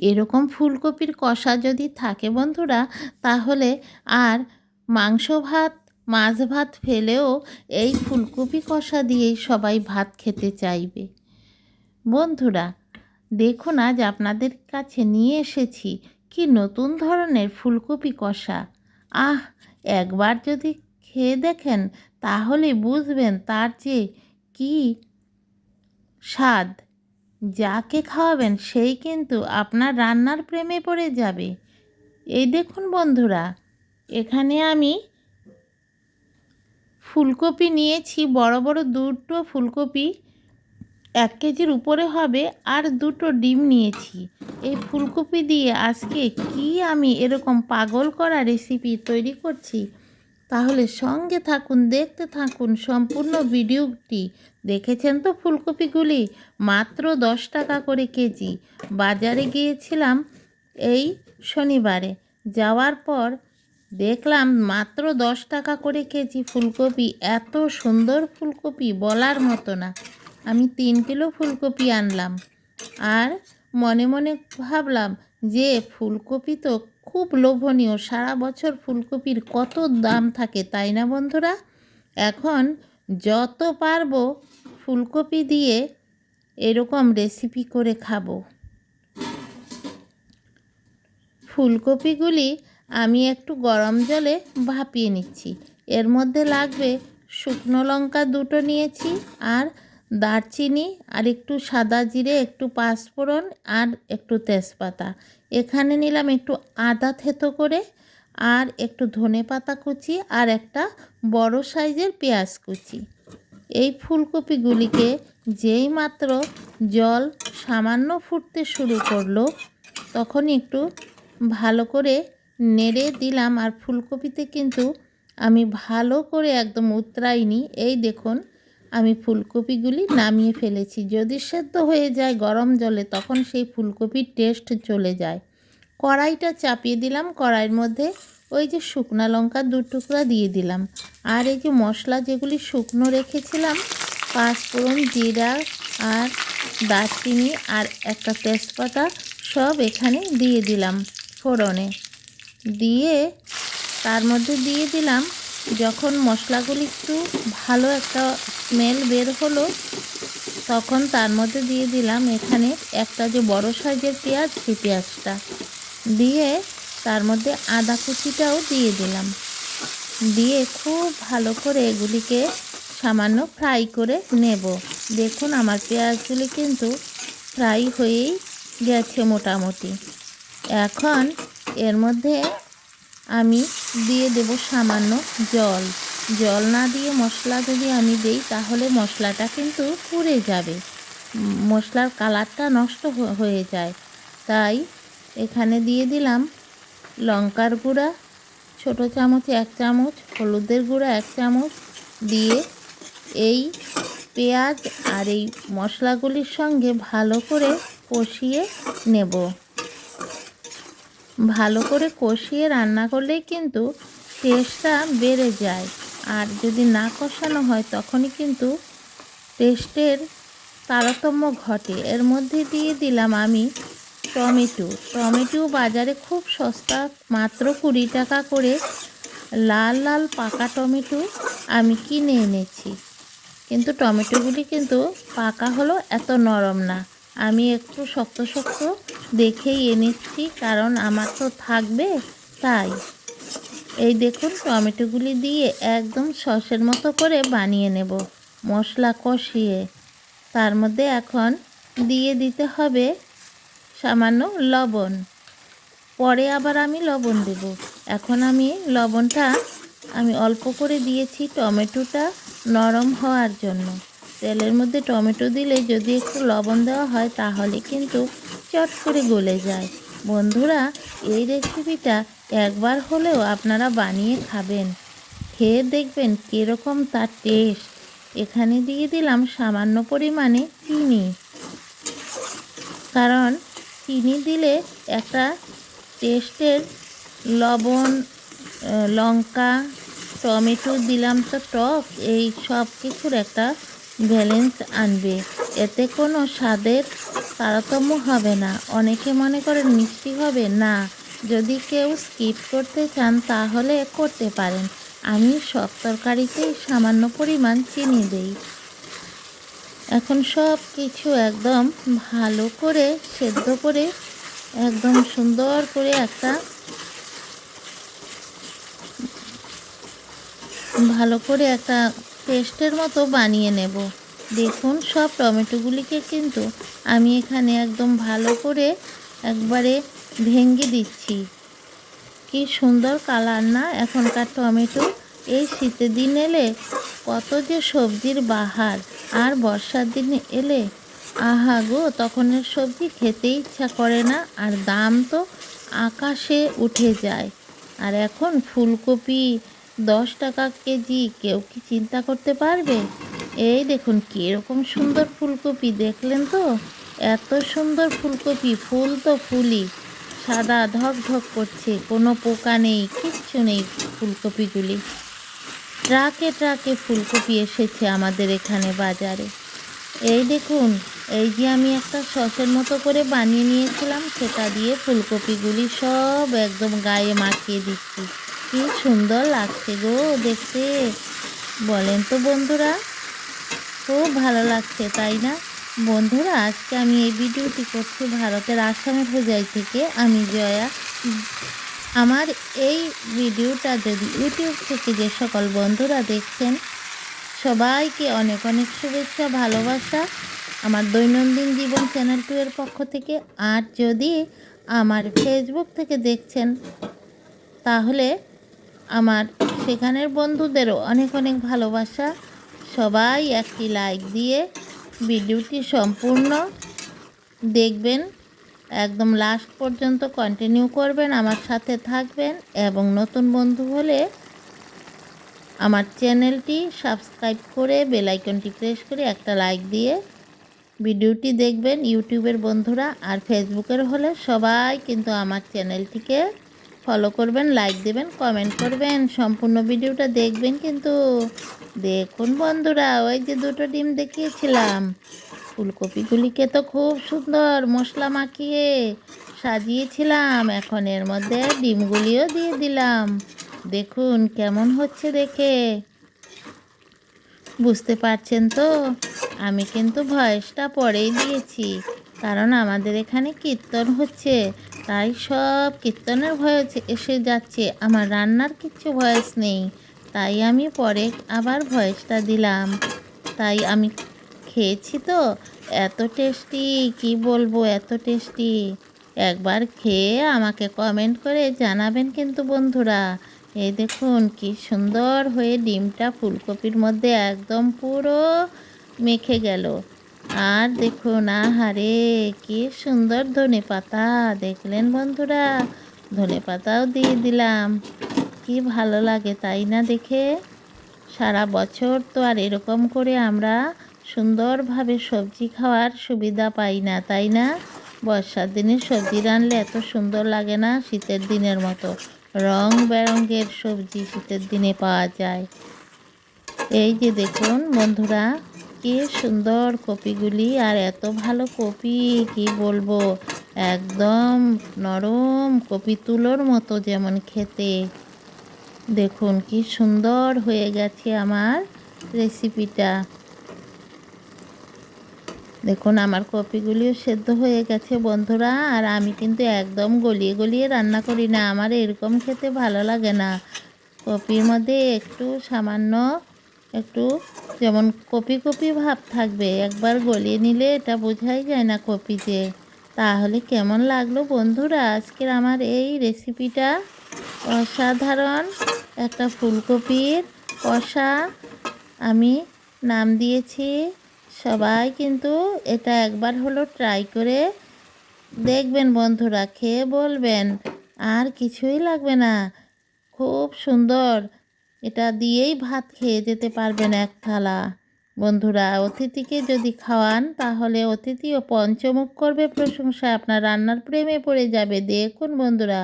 এরকম ফুলকপির কষা যদি থাকে বন্ধুরা, তাহলে আর মাংস ভাত মাছ ভাত ফেলেও এই ফুলকপি কষা দিয়েই সবাই ভাত খেতে চাইবে। বন্ধুরা দেখুন, আজ আপনাদের কাছে নিয়ে এসেছি কি নতুন ধরনের ফুলকপি কষা। একবার যদি খেয়ে দেখেন তাহলে বুঝবেন তার যে কি স্বাদ। যাকে খাওয়াবেন সেই কিন্তু আপনার রান্নার প্রেমে পড়ে যাবে। এই দেখুন বন্ধুরা, এখানে আমি ফুলকপি নিয়েছি, বড় বড় দুটো ফুলকপি 1 কেজির উপরে হবে, আর 2টো ডিম নিয়েছি। এই ফুলকপি দিয়ে আজকে কি আমি এরকম পাগল করা রেসিপি তৈরি করছি, তাহলে সঙ্গে থাকুন, দেখতে থাকুন সম্পূর্ণ ভিডিওটি। দেখেছেন তো ফুলকপিগুলি মাত্র 10 টাকা করে কেজি। বাজারে গিয়েছিলাম এই শনিবারে, যাওয়ার পর দেখলাম মাত্র 10 টাকা করে কেজি ফুলকপি। এত সুন্দর ফুলকপি বলার মতো না। আমি 3 কিলো ফুলকপি আনলাম, আর মনে মনে ভাবলাম যে ফুলকপি তো খুব লোভনীয়, সারা বছর ফুলকপির কত দাম থাকে, তাই না বন্ধুরা? এখন যত পারবো ফুলকপি দিয়ে এরকম রেসিপি করে খাবো। ফুলকপিগুলি আমি একটু গরম জলে ভাপিয়ে নিচ্ছি। এর মধ্যে লাগবে শুকনো লঙ্কা 2টো নিয়েছি, আর দারচিনি, আর একটু সাদা জিরে, একটু পাঁচফোড়ন, আর একটু তেজপাতা। এখানে নিলাম একটু আদা থেতো করে, আর একটু ধনেপাতা কুচি, আর একটা বড় সাইজের পেঁয়াজ কুচি। এই ফুলকপিগুলিকে যেই মাত্র জল সামান্য ফুটতে শুরু করলো, তখন একটু ভালো করে নেড়ে দিলাম। আর ফুলকপিতে কিন্তু আমি ভালো করে একদম উতরাইনি। এই দেখুন, আমি ফুলকপিগুলি নামিয়ে ফেলেছি। যদি সেদ্ধ হয়ে যায় গরম জলে, তখন সেই ফুলকপির টেস্ট চলে যায়। কড়াইটা চাপিয়ে দিলাম, কড়াইয়ের মধ্যে ওই যে শুকনো লঙ্কা 2 টুকরা দিয়ে দিলাম, আর এই যে মশলা যেগুলি শুকনো রেখেছিলাম, পাঁচফোড়ন, জিরা, আর দারচিনি, আর একটা তেজপাতা, সব এখানে দিয়ে দিলাম ফোড়নে। দিয়ে তার মধ্যে দিয়ে দিলাম, যখন মশলাগুলি একটু ভালো একটা স্মেল বের হলো, তখন তার মধ্যে দিয়ে দিলাম এখানে একটা যে বড় সাইজের পেঁয়াজ, সেই পেঁয়াজটা দিয়ে তার মধ্যে আদা কুচিটাও দিয়ে দিলাম। দিয়ে খুব ভালো করে এগুলিকে সামান্য ফ্রাই করে নেব। দেখুন আমার পেঁয়াজগুলি কিন্তু ফ্রাই হয়েই গেছে মোটামুটি। এখন এর মধ্যে আমি দিয়ে দেব সামান্য জল। জল না দিয়ে মশলা যদি আমি দিই, তাহলে মশলাটা কিন্তু পুড়ে যাবে, মশলার কালারটা নষ্ট হয়ে যায়। তাই এখানে দিয়ে দিলাম লঙ্কার গুঁড়া ছোটো চামচে 1 চামচ, হলুদের গুঁড়া 1 চামচ দিয়ে এই পেঁয়াজ আর এই মশলাগুলির সঙ্গে ভালো করে কষিয়ে নেব। ভালো করে কষিয়ে রান্না করলেই কিন্তু টেস্টটা বেড়ে যায়, আর যদি না কষানো হয় তখনই কিন্তু টেস্টের তারতম্য ঘটে। এর মধ্যে দিয়ে দিলাম আমি টমেটো বাজারে খুব সস্তা, মাত্র 20 টাকা করে লাল লাল পাকা টমেটো আমি কিনে এনেছি। কিন্তু টমেটোগুলি কিন্তু পাকা হলো, এত নরম না। আমি একটু শক্ত শক্ত দেখেই এনেছি, কারণ আমার তো থাকবে তাই। এই দেখুন, টমেটোগুলি দিয়ে একদম সসের মতো করে বানিয়ে নেব মশলা কষিয়ে। তার মধ্যে এখন দিয়ে দিতে হবে সামান্য লবণ। পরে আবার আমি লবণ দেব। এখন আমি লবণটা অল্প করে দিয়েছি টমেটোটা নরম হওয়ার জন্য। তেলের মধ্যে টমেটো দিলে যদি একটু লবণ দেওয়া হয়, তাহলে কিন্তু চট করে গলে যায়। বন্ধুরা, এই রেসিপিটা একবার হলেও আপনারা বানিয়ে খাবেন, খেয়ে দেখবেন কীরকম তার টেস্ট। এখানে দিয়ে দিলাম সামান্য পরিমাণে চিনি, কারণ চিনি দিলে একটা টেস্টের, লবণ, লঙ্কা, টমেটো দিলাম তো টক, এই সব কিছুর একটা ব্যালেন্স আনবে। এতে কোনো স্বাদের তারতম্য হবে না। অনেকে মনে করেন মিষ্টি হবে না, যদি কেউ স্কিপ করতে চান তাহলে করতে পারেন। আমি সব তরকারিতেই সামান্য পরিমাণ চিনি দেই। এখন সব কিছু একদম ভালো করে সেদ্ধ করে একদম সুন্দর করে একটা পেস্টের মতো বানিয়ে নেব। দেখুন সব টমেটোগুলিকে কিন্তু আমি এখানে একদম ভালো করে একবারে ভেঙে দিচ্ছি। কি সুন্দর কালার না এখনকার টমেটো! এই শীতের দিন এলে কত যে সবজির বাহার, আর বর্ষার দিন এলে আহা গো, তখনের সবজি খেতে ইচ্ছা করে না, আর দাম তো আকাশে উঠে যায়। আর এখন ফুলকপি 10 টাকা কেজি, কেউ কি চিন্তা করতে পারবে? এই দেখুন কীরকম সুন্দর ফুলকপি, দেখলেন তো? এত সুন্দর ফুলকপি, ফুল তো ফুলই, সাদা ধক ধক করছে, কোনো পোকা নেই, কিচ্ছু নেই ফুলকপিগুলি। ট্রাকে ট্রাকে ফুলকপি এসেছে আমাদের এখানে বাজারে। এই দেখুন, এই যে আমি একটা সসের মতো করে বানিয়ে নিয়েছিলাম, সেটা দিয়ে ফুলকপিগুলি সব একদম গায়ে মাখিয়ে দিচ্ছি। কি সুন্দর লাগছে গো দেখতে, বলেন তো বন্ধুরা? খুব ভালো লাগছে তাই না বন্ধুরা? আজকে আমি এই ভিডিওটি করছি ভারতের আসামের হোজাই থেকে। আমি জয়া। আমার এই ভিডিওটা যদি ইউটিউব থেকে যে সকল বন্ধুরা দেখছেন, সবাইকে অনেক অনেক শুভেচ্ছা, ভালোবাসা আমার দৈনন্দিন জীবন চ্যানেল 2 এর পক্ষ থেকে। আর যদি আমার ফেসবুক থেকে দেখছেন, তাহলে আমার সেখানের বন্ধুদেরও অনেক অনেক ভালোবাসা। সবাই একটি লাইক দিয়ে ভিডিওটি সম্পূর্ণ দেখবেন, একদম লাস্ট পর্যন্ত কন্টিনিউ করবেন, আমার সাথে থাকবেন, এবং নতুন বন্ধু হলে আমার চ্যানেলটি সাবস্ক্রাইব করে বেল আইকনটি প্রেস করে একটা লাইক দিয়ে ভিডিওটি দেখবেন ইউটিউবের বন্ধুরা। আর ফেসবুকের হলে সবাই কিন্তু আমার চ্যানেলটিকে ফলো করবেন, লাইক দেবেন, কমেন্ট করবেন, সম্পূর্ণ ভিডিওটা দেখবেন কিন্তু। দেখুন বন্ধুরা, ওই যে 2টো ডিম দেখিয়েছিলাম, ফুলকপিগুলিকে তো খুব সুন্দর মশলা মাখিয়ে সাজিয়েছিলাম, এখন এর মধ্যে ডিমগুলিও দিয়ে দিলাম। দেখুন কেমন হচ্ছে দেখে, বুঝতে পারছেন তো? আমি কিন্তু ভয়েসটা পরেই দিয়েছি, কারণ আমাদের এখানে কীর্তন হচ্ছে, তাই সব কীর্তনের ভয়েস এসে যাচ্ছে, আমার রান্নার কিচ্ছু ভয়েস নেই, তাই আমি পরে আবার ভয়েসটা দিলাম। তাই আমি খেয়েছি তো, এত টেস্টি, কি বলবো, এত টেস্টি। একবার খেয়ে আমাকে কমেন্ট করে জানাবেন কিন্তু বন্ধুরা। এই দেখুন কি সুন্দর হয়ে ডিমটা ফুলকপির মধ্যে একদম পুরো মেখে গেল। আর দেখুন, আহারে কি সুন্দর ধনেপাতা, দেখলেন বন্ধুরা? ধনেপাতাও দিয়ে দিলাম। কি ভালো লাগে তাই না দেখে? সারা বছর তো আর এরকম করে আমরা সুন্দরভাবে সবজি খাওয়ার সুবিধা পাই না, তাই না? বর্ষার দিনে সবজি রানলে এত সুন্দর লাগে না শীতের দিনের মতো। রং বেরঙের সবজি শীতের দিনে পাওয়া যায়। এই যে দেখুন বন্ধুরা, কি সুন্দর কপিগুলি, আর এত ভালো কপি, কি বলবো, একদম নরম কপি, তুলোর মতো যেমন খেতে। দেখুন কি সুন্দর হয়ে গেছে আমার রেসিপিটা। দেখুন আমার কপিগুলিও সেদ্ধ হয়ে গেছে বন্ধুরা। আর আমি কিন্তু একদম গলিয়ে গলিয়ে রান্না করি না, আমার এরকম খেতে ভালো লাগে না। কপির মধ্যে একটু সামান্য একটু যেমন কপি কপি ভাব থাকবে, একবার গলিয়ে নিলে এটা বোঝাই যায় না কপি যে। তাহলে কেমন লাগলো বন্ধুরা আজকের আমার এই রেসিপিটা? অসাধারণ একটা ফুলকপির কষা আমি নাম দিয়েছি। সবাই কিন্তু এটা একবার হলো ট্রাই করে দেখবেন বন্ধুরা, খেয়ে বলবেন আর কিছুই লাগবে না। খুব সুন্দর, এটা দিয়েই ভাত খেয়ে যেতে পারবেন এক থালা। বন্ধুরা, অতিথিকে যদি খাওয়ান তাহলে অতিথিও পঞ্চমুখ করবে প্রশংসায়, আপনার রান্নার প্রেমে পড়ে যাবে। দেখুন বন্ধুরা,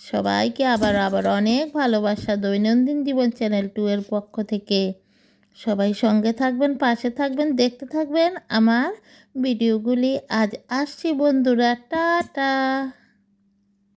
সবাইকে আবার আবার অনেক ভালোবাসা দৈনন্দিন জীবন চ্যানেল 2 এর পক্ষ থেকে। সবাই সঙ্গে থাকবেন, পাশে থাকবেন, দেখতে থাকবেন আমার ভিডিওগুলি। আজ আসছি বন্ধুরা, টাটা।